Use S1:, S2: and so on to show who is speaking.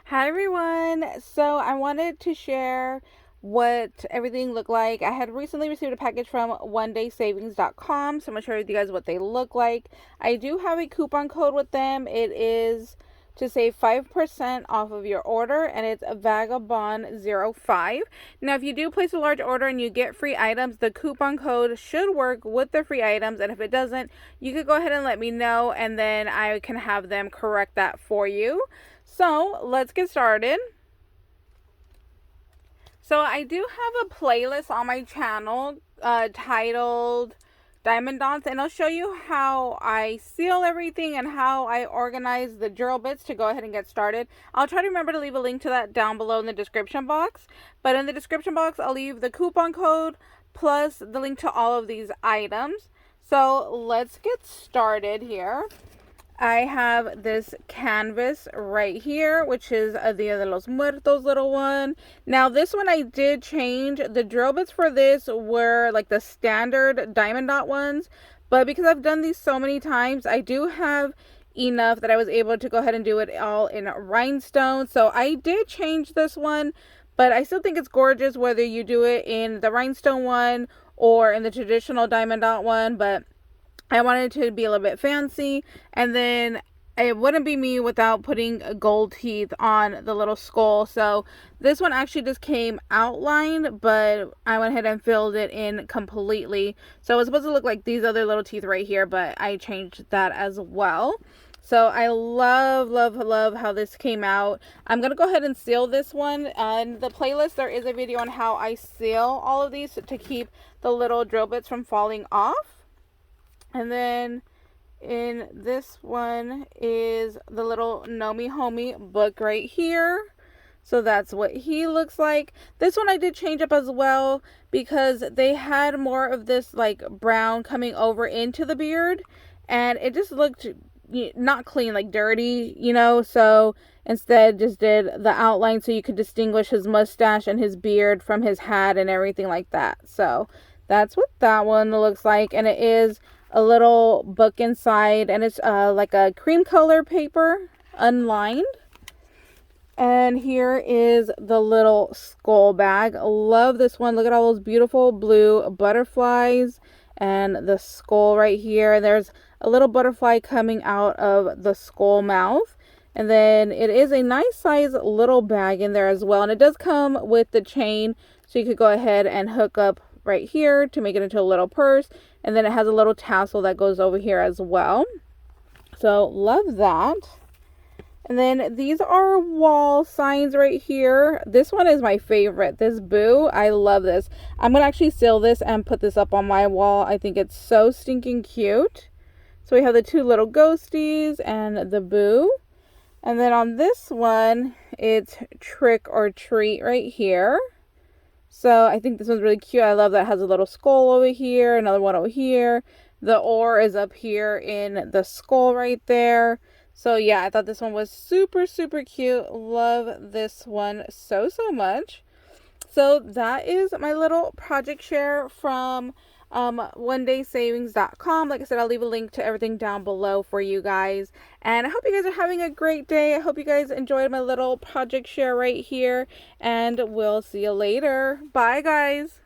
S1: Hi everyone. So I wanted to share what everything looked like. I had recently received a package from onedaysavings.com, so I'm going to share with you guys what they look like. I do have a coupon code with them. It is to save 5% off of your order, and it's Vagabond05. Now, if you do place a large order and you get free items, the coupon code should work with the free items, and if it doesn't, you could go ahead and let me know, and then I can have them correct that for you. So let's get started. So I do have a playlist on my channel titled Diamond Dots, and I'll show you how I seal everything and how I organize the drill bits to go ahead and get started. I'll try to remember to leave a link to that down below in the description box, but in the description box I'll leave the coupon code plus the link to all of these items. So let's get started here. I have this canvas right here, which is a Dia de los Muertos little one. Now, this one I did change. The drill bits for this were like the standard diamond dot ones, but because I've done these so many times, I do have enough that I was able to go ahead and do it all in rhinestone. So I did change this one, but I still think it's gorgeous whether you do it in the rhinestone one or in the traditional diamond dot one, but I wanted to be a little bit fancy, and then it wouldn't be me without putting gold teeth on the little skull. So this one actually just came outlined, but I went ahead and filled it in completely. So it was supposed to look like these other little teeth right here, but I changed that as well. So I love how this came out. I'm going to go ahead and seal this one. In the playlist, there is a video on how I seal all of these to keep the little drill bits from falling off. And then in this one is the little Nomi Homie book right here. So that's what he looks like. This one I did change up as well because they had more of this like brown coming over into the beard. And it just looked not clean, like dirty, you know. So instead just did the outline so you could distinguish his mustache and his beard from his hat and everything like that. So that's what that one looks like. And it is a little book inside, and it's like a cream color paper, unlined. And here is the little skull bag. Love this one. Look at all those beautiful blue butterflies and the skull right here. There's a little butterfly coming out of the skull mouth. And then it is a nice size little bag in there as well. And it does come with the chain, so you could go ahead and hook up right here to make it into a little purse. And then it has a little tassel that goes over here as well. So love that. And then these are wall signs right here. This one is my favorite. This Boo, I love this. I'm going to actually seal this and put this up on my wall. I think it's so stinking cute. So we have the two little ghosties and the Boo. And then on this one, it's Trick or Treat right here. So I think this one's really cute. I love that it has a little skull over here, another one over here. The oar is up here in the skull right there. So yeah, I thought this one was super cute. Love this one so much. So that is my little project share from onedaysavings.com. Like I said, I'll leave a link to everything down below for you guys. And I hope you guys are having a great day. I hope you guys enjoyed my little project share right here. And we'll see you later. Bye, guys.